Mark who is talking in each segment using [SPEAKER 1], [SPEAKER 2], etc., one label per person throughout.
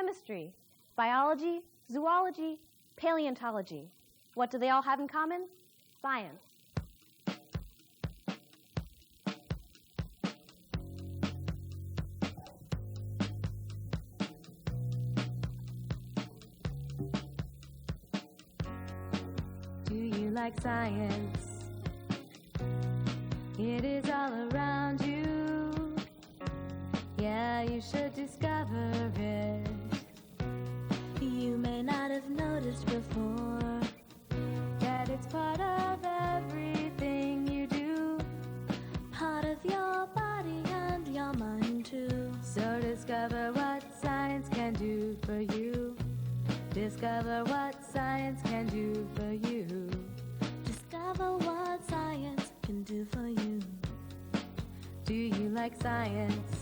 [SPEAKER 1] chemistry, biology, zoology, paleontology. What do they all have in common? Science.
[SPEAKER 2] Do you like science? It is all around you. Yeah, you should discover it. You may not have noticed before that it's part of everything you do, part of your body and your mind too. So discover what science can do for you. Discover what science can do for you. Discover what science can do for you. Do you like science?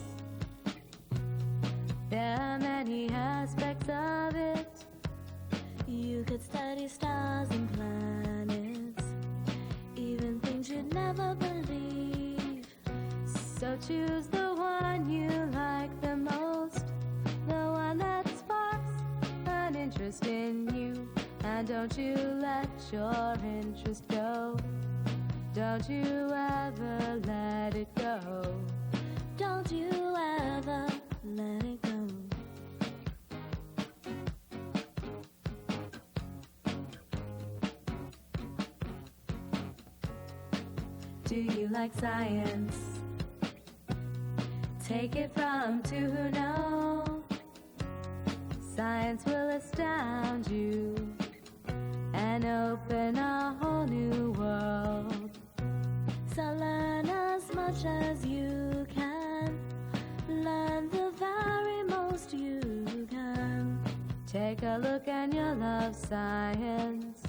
[SPEAKER 2] There are many aspects of it. You could study stars and planets, even things you'd never believe. So choose the one you like the most, the one that sparks an interest in you. And don't you let your interest go. Don't you ever let it go. Don't you ever let it go. Do you like science? Take it from two who know. Science will astound you and open a whole new world. So learn as much as you can. Learn the very most you can. Take a look and you'll love science.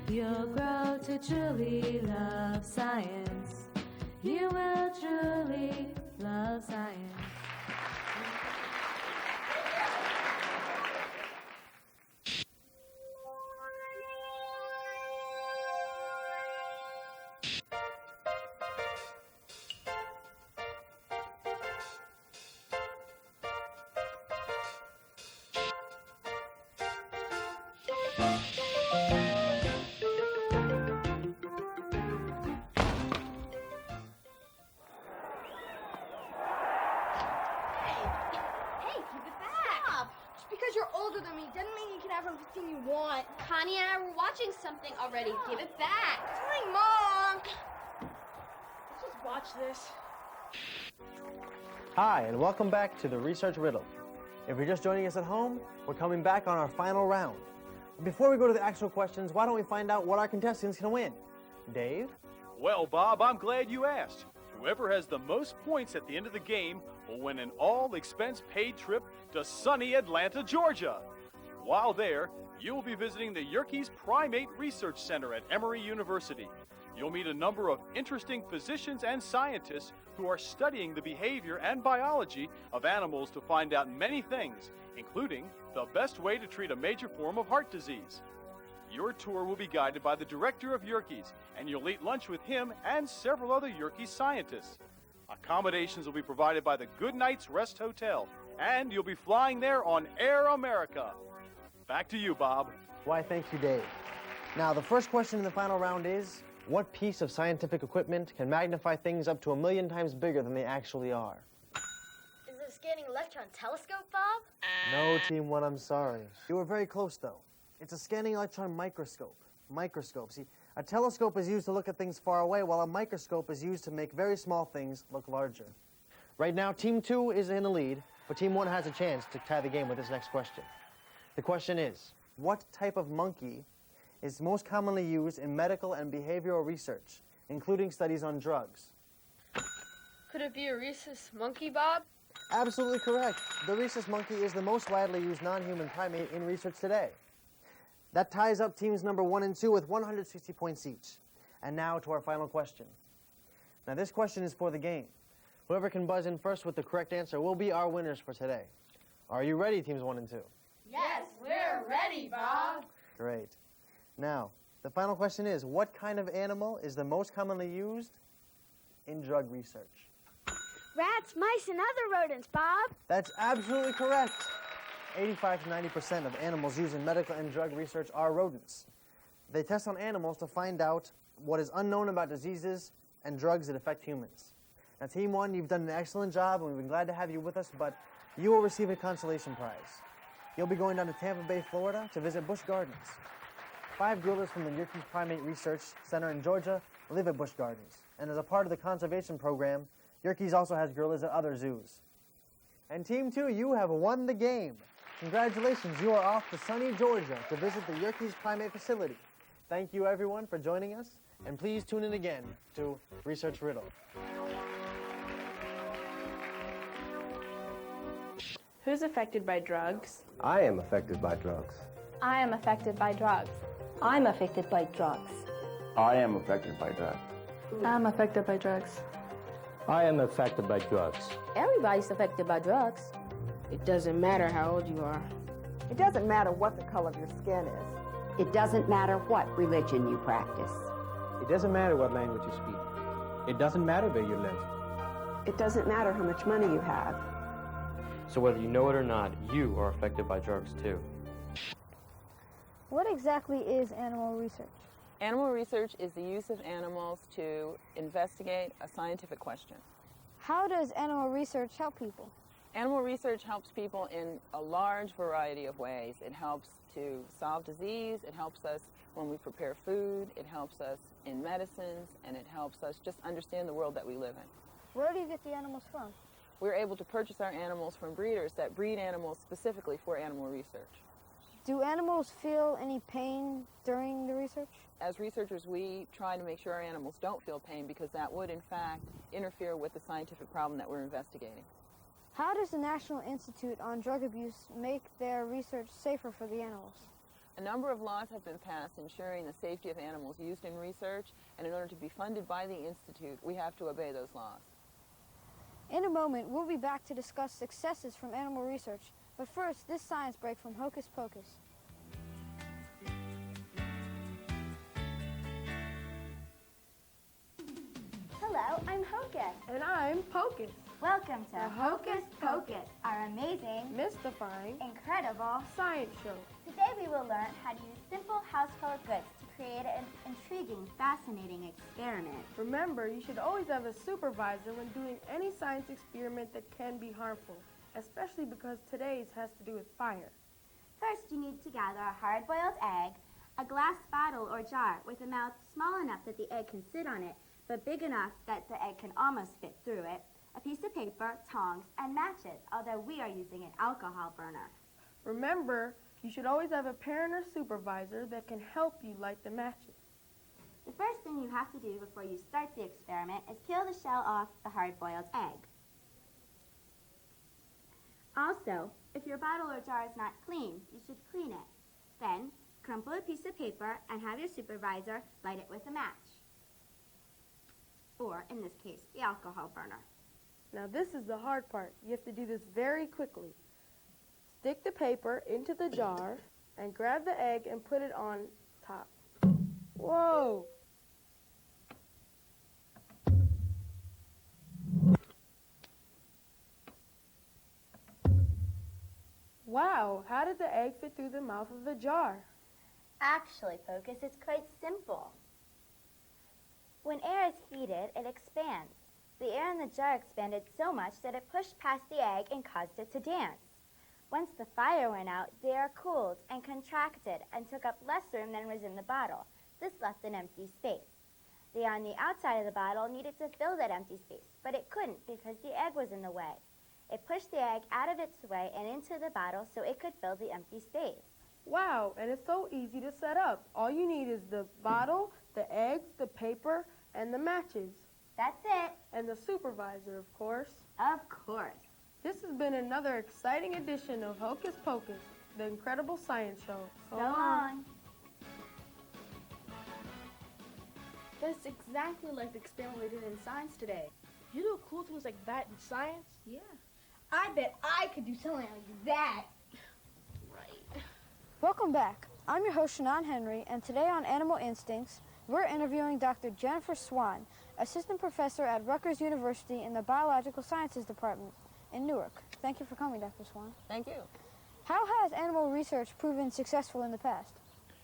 [SPEAKER 2] You'll grow to truly love science. You will truly love science.
[SPEAKER 3] Connie and I were watching something already. Give it back.
[SPEAKER 4] Fine, Mom. Let's just watch this.
[SPEAKER 5] Hi, and welcome back to the Research Riddle. If you're just joining us at home, we're coming back on our final round. But before we go to the actual questions, why don't we find out what our contestants can win? Dave?
[SPEAKER 6] Well, Bob, I'm glad you asked. Whoever has the most points at the end of the game will win an all-expense-paid trip to sunny Atlanta, Georgia. While there, you will be visiting the Yerkes Primate Research Center at Emory University. You'll meet a number of interesting physicians and scientists who are studying the behavior and biology of animals to find out many things, including the best way to treat a major form of heart disease. Your tour will be guided by the director of Yerkes, and you'll eat lunch with him and several other Yerkes scientists. Accommodations will be provided by the Good Night's Rest Hotel, and you'll be flying there on Air America. Back to you, Bob.
[SPEAKER 5] Why, thank you, Dave. Now, the first question in the final round is, what piece of scientific equipment can magnify things up to 1,000,000 times bigger than they actually are?
[SPEAKER 4] Is it a scanning electron telescope, Bob?
[SPEAKER 5] No, Team 1, I'm sorry. You were very close, though. It's a scanning electron microscope. Microscope. See, a telescope is used to look at things far away, while a microscope is used to make very small things look larger. Right now, Team 2 is in the lead, but Team 1 has a chance to tie the game with this next question. The question is, what type of monkey is most commonly used in medical and behavioral research, including studies on drugs?
[SPEAKER 7] Could it be a rhesus monkey, Bob?
[SPEAKER 5] Absolutely correct. The rhesus monkey is the most widely used non-human primate in research today. That ties up teams number 1 and 2 with 160 points each. And now to our final question. Now this question is for the game. Whoever can buzz in first with the correct answer will be our winners for today. Are you ready, teams 1 and 2?
[SPEAKER 4] Yes, we're ready, Bob.
[SPEAKER 5] Great. Now, the final question is, what kind of animal is the most commonly used in drug research?
[SPEAKER 8] Rats, mice, and other rodents, Bob.
[SPEAKER 5] That's absolutely correct. 85 to 90% of animals used in medical and drug research are rodents. They test on animals to find out what is unknown about diseases and drugs that affect humans. Now, Team 1, you've done an excellent job, and we've been glad to have you with us, but you will receive a consolation prize. You'll be going down to Tampa Bay, Florida, to visit Busch Gardens. 5 gorillas from the Yerkes Primate Research Center in Georgia live at Busch Gardens, and as a part of the conservation program, Yerkes also has gorillas at other zoos. And Team 2, you have won the game. Congratulations, you are off to sunny Georgia to visit the Yerkes Primate Facility. Thank you, everyone, for joining us, and please tune in again to Research Riddle.
[SPEAKER 8] Who's affected by drugs?
[SPEAKER 9] I am affected by drugs.
[SPEAKER 1] I am affected by drugs.
[SPEAKER 2] I'm affected by drugs.
[SPEAKER 9] I am affected by drugs.
[SPEAKER 8] I'm affected by drugs.
[SPEAKER 10] I am affected by drugs.
[SPEAKER 2] Everybody's affected by drugs.
[SPEAKER 7] It doesn't matter how old you are.
[SPEAKER 11] It doesn't matter what the color of your skin is.
[SPEAKER 12] It doesn't matter what religion you practice.
[SPEAKER 10] It doesn't matter what language you speak. It doesn't matter where you live.
[SPEAKER 11] It doesn't matter how much money you have.
[SPEAKER 13] So whether you know it or not, you are affected by drugs too.
[SPEAKER 1] What exactly is animal research?
[SPEAKER 14] Animal research is the use of animals to investigate a scientific question.
[SPEAKER 1] How does animal research help people?
[SPEAKER 14] Animal research helps people in a large variety of ways. It helps to solve disease, it helps us when we prepare food, it helps us in medicines, and it helps us just understand the world that we live in.
[SPEAKER 1] Where do you get the animals from?
[SPEAKER 14] We're able to purchase our animals from breeders that breed animals specifically for animal research.
[SPEAKER 1] Do animals feel any pain during the research?
[SPEAKER 14] As researchers, we try to make sure our animals don't feel pain because that would, in fact, interfere with the scientific problem that we're investigating.
[SPEAKER 1] How does the National Institute on Drug Abuse make their research safer for the animals?
[SPEAKER 14] A number of laws have been passed ensuring the safety of animals used in research, and in order to be funded by the Institute, we have to obey those laws.
[SPEAKER 1] In a moment, we'll be back to discuss successes from animal research. But first, this science break from Hocus Pocus.
[SPEAKER 15] Hello, I'm Hocus.
[SPEAKER 8] And I'm Pocus.
[SPEAKER 15] Welcome to Hocus Pocus, our amazing,
[SPEAKER 8] mystifying,
[SPEAKER 15] incredible
[SPEAKER 8] science show.
[SPEAKER 15] Today we will learn how to use simple household goods to create an intriguing, fascinating experiment.
[SPEAKER 8] Remember, you should always have a supervisor when doing any science experiment that can be harmful, especially because today's has to do with fire.
[SPEAKER 15] First, you need to gather a hard-boiled egg, a glass bottle or jar with a mouth small enough that the egg can sit on it, but big enough that the egg can almost fit through it, a piece of paper, tongs, and matches, although we are using an alcohol burner.
[SPEAKER 8] Remember, you should always have a parent or supervisor that can help you light the matches.
[SPEAKER 15] The first thing you have to do before you start the experiment is peel the shell off the hard-boiled egg. Also, if your bottle or jar is not clean, you should clean it. Then, crumple a piece of paper and have your supervisor light it with a match. Or, in this case, the alcohol burner.
[SPEAKER 8] Now this is the hard part. You have to do this very quickly. Stick the paper into the jar and grab the egg and put it on top. Whoa! Wow, how did the egg fit through the mouth of the jar?
[SPEAKER 15] Actually, Focus, it's quite simple. When air is heated, it expands. The air in the jar expanded so much that it pushed past the egg and caused it to dance. Once the fire went out, the air cooled and contracted and took up less room than was in the bottle. This left an empty space. The air on the outside of the bottle needed to fill that empty space, but it couldn't because the egg was in the way. It pushed the egg out of its way and into the bottle so it could fill the empty space.
[SPEAKER 8] Wow, and it's so easy to set up. All you need is the bottle, the egg, the paper, and the matches.
[SPEAKER 15] That's it.
[SPEAKER 8] And the supervisor, of course.
[SPEAKER 15] Of course.
[SPEAKER 8] This has been another exciting edition of Hocus Pocus, the incredible science show.
[SPEAKER 15] So long.
[SPEAKER 7] That's exactly like the experiment we did in science today. You do cool things like that in science?
[SPEAKER 4] Yeah. I bet I could do something like that.
[SPEAKER 7] Right.
[SPEAKER 1] Welcome back. I'm your host, Shannon Henry, and today on Animal Instincts, we're interviewing Dr. Jennifer Swan, assistant professor at Rutgers University in the Biological Sciences Department in Newark. Thank you for coming, Dr. Swan.
[SPEAKER 14] Thank you.
[SPEAKER 1] How has animal research proven successful in the past?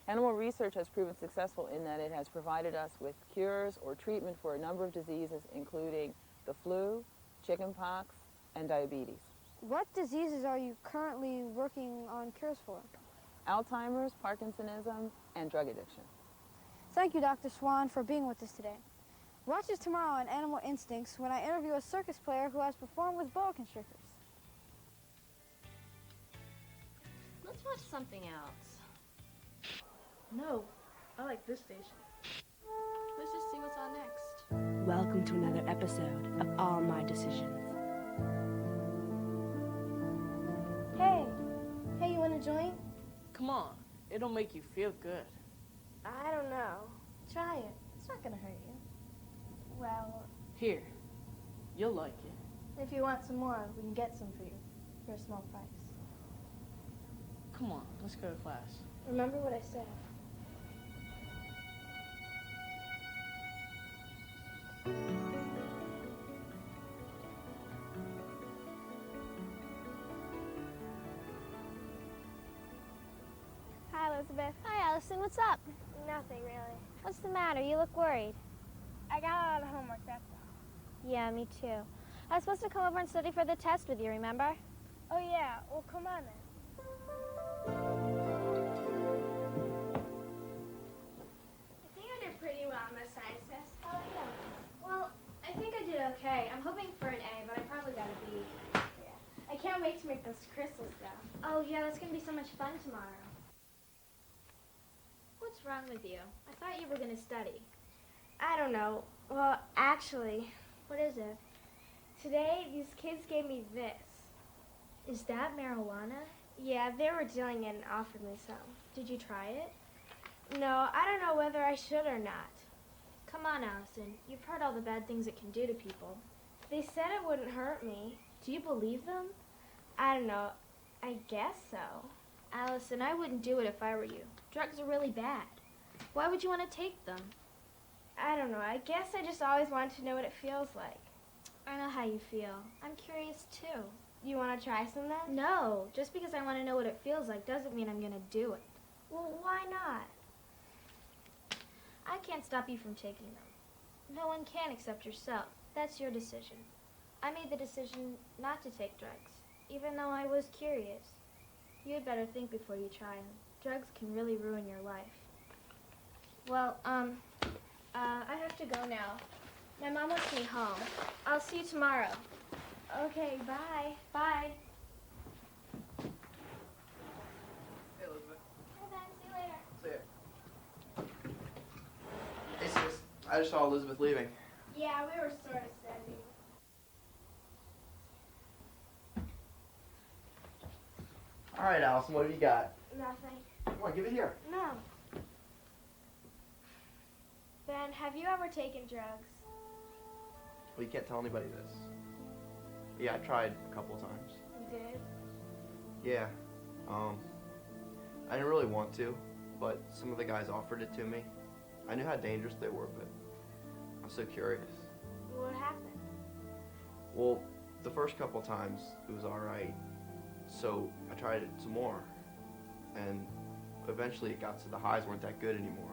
[SPEAKER 14] Animal research has proven successful in that it has provided us with cures or treatment for a number of diseases, including the flu, chickenpox, and diabetes.
[SPEAKER 1] What diseases are you currently working on cures for?
[SPEAKER 14] Alzheimer's, Parkinsonism, and drug addiction.
[SPEAKER 1] Thank you, Dr. Swan, for being with us today. Watch us tomorrow on Animal Instincts when I interview a circus player who has performed with boa constrictors.
[SPEAKER 3] Let's watch something else.
[SPEAKER 7] No, I like this station.
[SPEAKER 3] Let's just see what's on next.
[SPEAKER 16] Welcome to another episode of All My Decisions.
[SPEAKER 1] Hey, you want a joint?
[SPEAKER 7] Come on, it'll make you feel good.
[SPEAKER 1] I don't know. Try it. It's not gonna hurt you. Well,
[SPEAKER 7] Here, you'll like it.
[SPEAKER 1] if you want some more, we can get some for you for a small price.
[SPEAKER 7] Come on, let's go to class.
[SPEAKER 1] Remember what I said.
[SPEAKER 15] Hi, Elizabeth. Hi, Allison. What's up?
[SPEAKER 17] Nothing, really.
[SPEAKER 15] What's the matter? You look worried.
[SPEAKER 17] I got a lot of homework, that's all.
[SPEAKER 15] Yeah, me too. I was supposed to come over and study for the test with you, remember?
[SPEAKER 17] Oh, yeah. Well, come on then. I think I did pretty well on the science test.
[SPEAKER 3] Oh, yeah. Well, I think I did okay. I'm hoping for an A, but I probably got a B.
[SPEAKER 17] Yeah. I can't wait to make this crystal stuff.
[SPEAKER 3] Oh, yeah, that's going to be so much fun tomorrow. What's wrong with you? I thought you were going to study.
[SPEAKER 17] I don't know. Well, actually,
[SPEAKER 3] What is it?
[SPEAKER 17] today these kids gave me this.
[SPEAKER 3] Is that marijuana?
[SPEAKER 17] Yeah, they were dealing it and offered me some.
[SPEAKER 3] Did you try it?
[SPEAKER 17] No, I don't know whether I should or not.
[SPEAKER 3] Come on, Allison. You've heard all the bad things it can do to people.
[SPEAKER 17] They said it wouldn't hurt me.
[SPEAKER 3] Do you believe them?
[SPEAKER 17] I don't know. I guess so.
[SPEAKER 3] Allison, I wouldn't do it if I were you. Drugs are really bad. Why would you want to take them?
[SPEAKER 17] I don't know. I guess I just always wanted to know what it feels like.
[SPEAKER 3] I know how you feel. I'm curious too.
[SPEAKER 17] You want to try some then?
[SPEAKER 3] No, just because I want to know what it feels like doesn't mean I'm going to do it.
[SPEAKER 17] Well, why not?
[SPEAKER 3] I can't stop you from taking them. No one can except yourself. That's your decision. I made the decision not to take drugs, even though I was curious. You had better think before you try them. Drugs can really ruin your life. Well, I have to go now. My mom wants me home. I'll see you tomorrow.
[SPEAKER 17] Okay, bye.
[SPEAKER 3] Bye.
[SPEAKER 18] Hey, Elizabeth.
[SPEAKER 3] Hi, Ben. See you later.
[SPEAKER 18] See ya. Hey, sis. I just saw Elizabeth leaving.
[SPEAKER 17] Yeah, we were sort of studying.
[SPEAKER 18] All right, Allison, what have you got?
[SPEAKER 17] Nothing.
[SPEAKER 18] Come on, give it here.
[SPEAKER 17] No. Ben, have you ever taken drugs?
[SPEAKER 18] Well, you can't tell anybody this. Yeah, I tried a couple of times.
[SPEAKER 17] You did?
[SPEAKER 18] Yeah. I didn't really want to, but some of the guys offered it to me. I knew how dangerous they were, but I was so curious.
[SPEAKER 17] What happened?
[SPEAKER 18] Well, the first couple of times, it was all right. So I tried it some more, and eventually it got to the highs weren't that good anymore.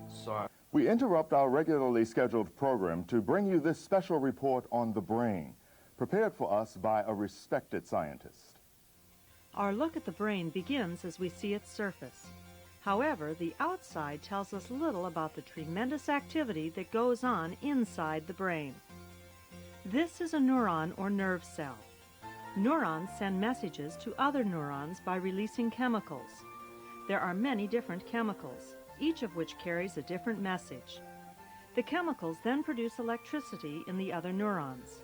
[SPEAKER 18] So
[SPEAKER 19] We interrupt our regularly scheduled program to bring you this special report on the brain, prepared for us by a respected scientist.
[SPEAKER 20] Our look at the brain begins as we see its surface. However, the outside tells us little about the tremendous activity that goes on inside the brain. This is a neuron or nerve cell. Neurons send messages to other neurons by releasing chemicals. There are many different chemicals, each of which carries a different message. The chemicals then produce electricity in the other neurons.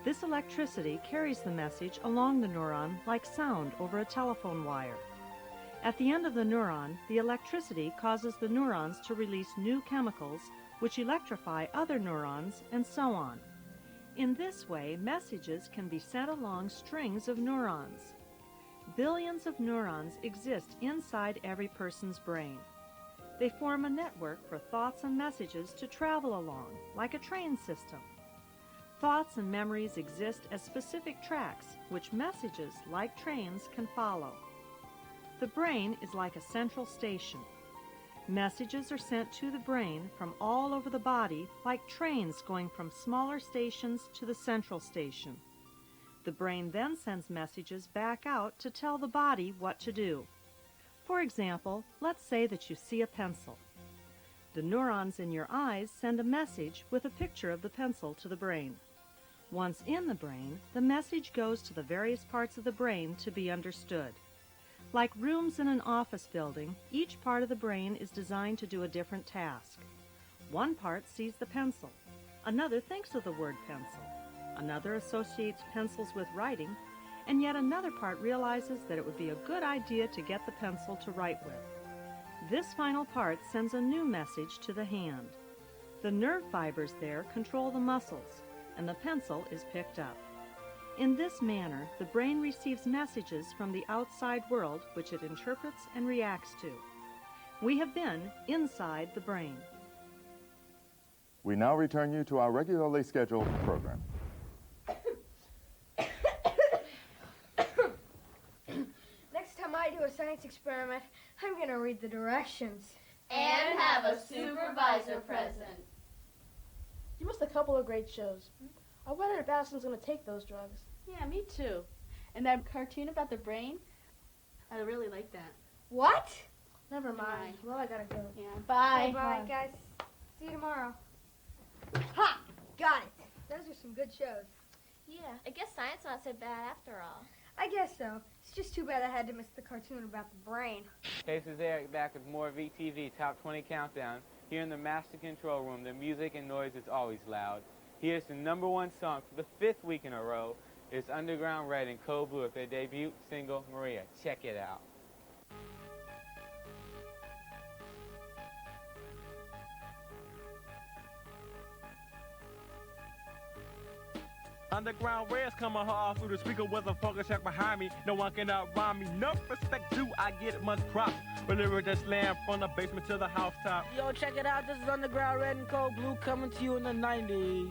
[SPEAKER 20] This electricity carries the message along the neuron like sound over a telephone wire. At the end of the neuron, the electricity causes the neurons to release new chemicals which electrify other neurons, and so on. In this way, messages can be sent along strings of neurons. Billions of neurons exist inside every person's brain. They form a network for thoughts and messages to travel along, like a train system. Thoughts and memories exist as specific tracks, which messages, like trains, can follow. The brain is like a central station. Messages are sent to the brain from all over the body, like trains going from smaller stations to the central station. The brain then sends messages back out to tell the body what to do. For example, let's say that you see a pencil. The neurons in your eyes send a message with a picture of the pencil to the brain. Once in the brain, the message goes to the various parts of the brain to be understood. Like rooms in an office building, each part of the brain is designed to do a different task. One part sees the pencil. Another thinks of the word pencil. Another associates pencils with writing, and yet another part realizes that it would be a good idea to get the pencil to write with. This final part sends a new message to the hand. The nerve fibers there control the muscles, and the pencil is picked up. In this manner, the brain receives messages from the outside world which it interprets and reacts to. We have been inside the brain.
[SPEAKER 19] We now return you to our regularly scheduled program.
[SPEAKER 17] Next time I do a science experiment, I'm going to read the directions.
[SPEAKER 4] And have a supervisor present.
[SPEAKER 7] You missed a couple of great shows. I wonder if Addison's going to take those drugs.
[SPEAKER 8] Yeah, me too. And that cartoon about the brain, I really like that.
[SPEAKER 17] What? Never mind. Well, I gotta go.
[SPEAKER 8] Yeah, bye.
[SPEAKER 17] Bye, guys. See you tomorrow. Ha! Got it. Those are some good shows.
[SPEAKER 3] Yeah, I guess science not so bad after all.
[SPEAKER 17] I guess so. It's just too bad I had to miss the cartoon about the brain.
[SPEAKER 21] Hey, this is Eric back with more VTV Top 20 Countdown. Here in the master control room, the music and noise is always loud. Here's the #1 song for the 5th week in a row. It's Underground Red and Cold Blue with their debut single, Maria. Check it out.
[SPEAKER 22] Underground Red's coming hard through the speaker with a focus check behind me. No one can outrhyme me. No respect due, I get much props. But lyrics that slam from the basement to the housetop.
[SPEAKER 23] Yo, check it out. This is Underground Red and Cold Blue coming to you in the 90s.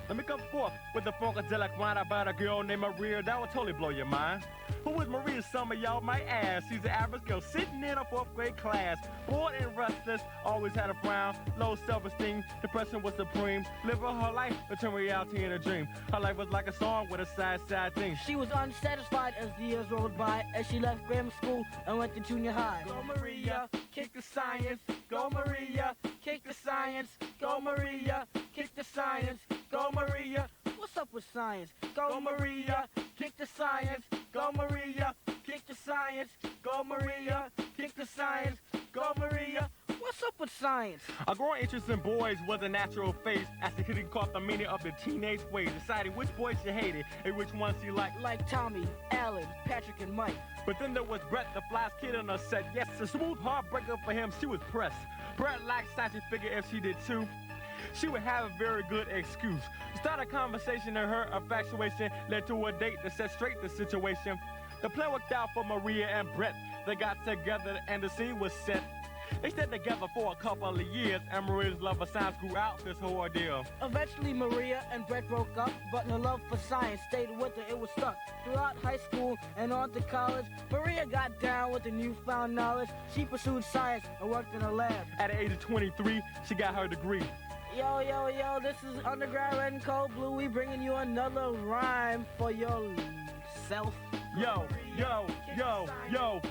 [SPEAKER 22] Let me come forth with the funkadelic rhyme about a girl named Maria that will totally blow your mind. Who is Maria? Some of y'all might ask. She's an average girl sitting in a 4th grade class. Bored and restless, always had a frown, low self-esteem, depression was supreme. Living her life between reality and a dream. Her life was like a song with a sad thing.
[SPEAKER 23] She was unsatisfied as the years rolled by, as she left grammar school and went to junior high.
[SPEAKER 22] Go Maria, kick the science. Go Maria, kick the science. Go Maria, kick the science. Go Maria.
[SPEAKER 23] What's up with science?
[SPEAKER 22] Go Maria, kick the science. Go Maria, kick the science. Go Maria, kick the science. Go Maria.
[SPEAKER 23] What's up with science?
[SPEAKER 22] A growing interest in boys was a natural phase as the kid caught the meaning of the teenage ways, deciding which boys she hated and which ones she liked.
[SPEAKER 23] Like Tommy, Alan, Patrick, and Mike.
[SPEAKER 22] But then there was Brett, the flyest kid on her set. Yes, a smooth heartbreaker for him, she was pressed. Brett liked science, she figured if she did too, she would have a very good excuse. Start a conversation and her infatuation led to a date to set straight the situation. The plan worked out for Maria and Brett. They got together and the scene was set. They stayed together for a couple of years, and Maria's love for science grew out this whole ordeal.
[SPEAKER 23] Eventually, Maria and Brett broke up, but her love for science stayed with her. It was stuck throughout high school and on to college. Maria got down with the newfound knowledge. She pursued science and worked in a lab.
[SPEAKER 22] At the age of 23, she got her degree.
[SPEAKER 23] Yo, yo, yo, this is Underground Red and Cold Blue. We bringing you another rhyme for yourself.
[SPEAKER 22] Yo, yo, yo, yo.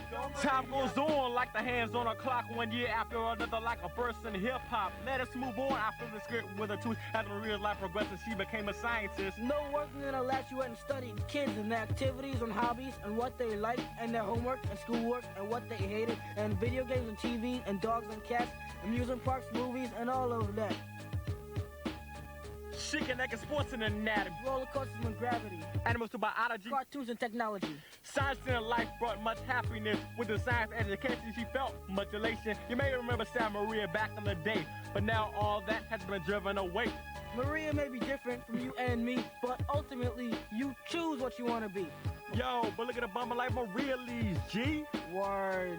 [SPEAKER 22] Time goes on like the hands on a clock, 1 year after another like a burst in hip-hop. Let us move on after the script with a twist. As Maria's life progresses, she became a scientist.
[SPEAKER 23] No working in a lab, she went and studied kids and their activities and hobbies and what they liked and their homework and schoolwork and what they hated and video games and TV and dogs and cats, amusement parks, movies, and all of that.
[SPEAKER 22] She connected sports and anatomy,
[SPEAKER 23] roller coasters and gravity,
[SPEAKER 22] animals to biology,
[SPEAKER 23] cartoons and technology.
[SPEAKER 22] Science in life brought much happiness. With the science education, she felt much elation. You may remember Sam Maria back in the day, but now all that has been driven away.
[SPEAKER 23] Maria may be different from you and me, but ultimately, you choose what you want to be.
[SPEAKER 22] Yo, but look at the bummer like Maria leaves, G.
[SPEAKER 23] Word.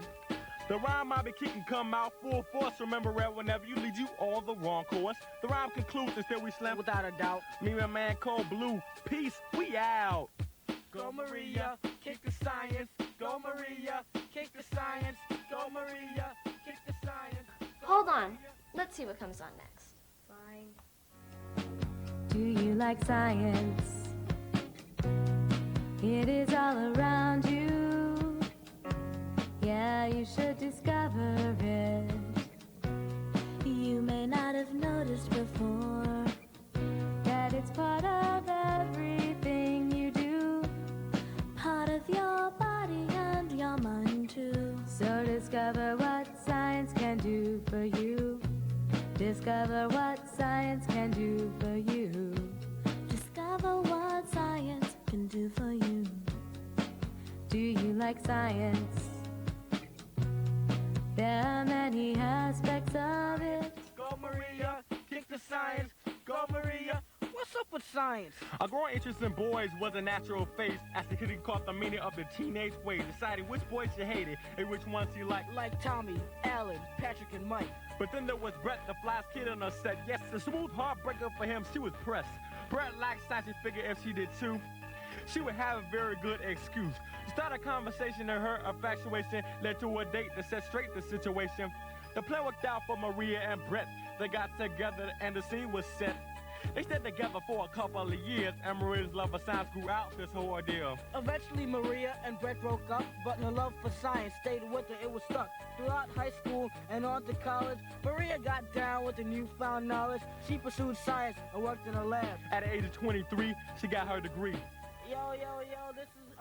[SPEAKER 22] The rhyme I be keeping come out full force. Remember that whenever you lead you on the wrong course. The rhyme concludes until we slam
[SPEAKER 23] without a doubt.
[SPEAKER 22] Me and my man Cold Blue, peace, we out.
[SPEAKER 23] Go Maria, kick the science. Go Maria, kick the science. Go Maria, kick the science.
[SPEAKER 3] Hold on. Let's see what comes on next.
[SPEAKER 2] Fine. Do you like science? It is all around you. Yeah, you should discover it. You may not have noticed before that it's part of everything you do, part of your body and your mind too. So discover what science can do for you. Discover what science can do for you. Discover what science can do for you. Do you like science? There are many aspects of it.
[SPEAKER 23] Go Maria, kick the science. Go Maria. What's up with science?
[SPEAKER 22] A growing interest in boys was a natural phase as the kid caught the meaning of the teenage ways, deciding which boys you hated and which ones you liked.
[SPEAKER 23] Like Tommy, Alan, Patrick, and Mike.
[SPEAKER 22] But then there was Brett, the flyest kid on the set. Yes, the smooth heartbreaker for him, she was pressed. Brett liked science, she figured if she did too, she would have a very good excuse. To start a conversation and her infatuation led to a date to set straight the situation. The plan worked out for Maria and Brett. They got together and the scene was set. They stayed together for a couple of years, and Maria's love for science grew out this whole ordeal.
[SPEAKER 23] Eventually, Maria and Brett broke up, but her love for science stayed with her. It was stuck throughout high school and on to college. Maria got down with the newfound knowledge. She pursued science and worked in a lab.
[SPEAKER 22] At the age of 23, she got her degree.
[SPEAKER 23] Yo, this is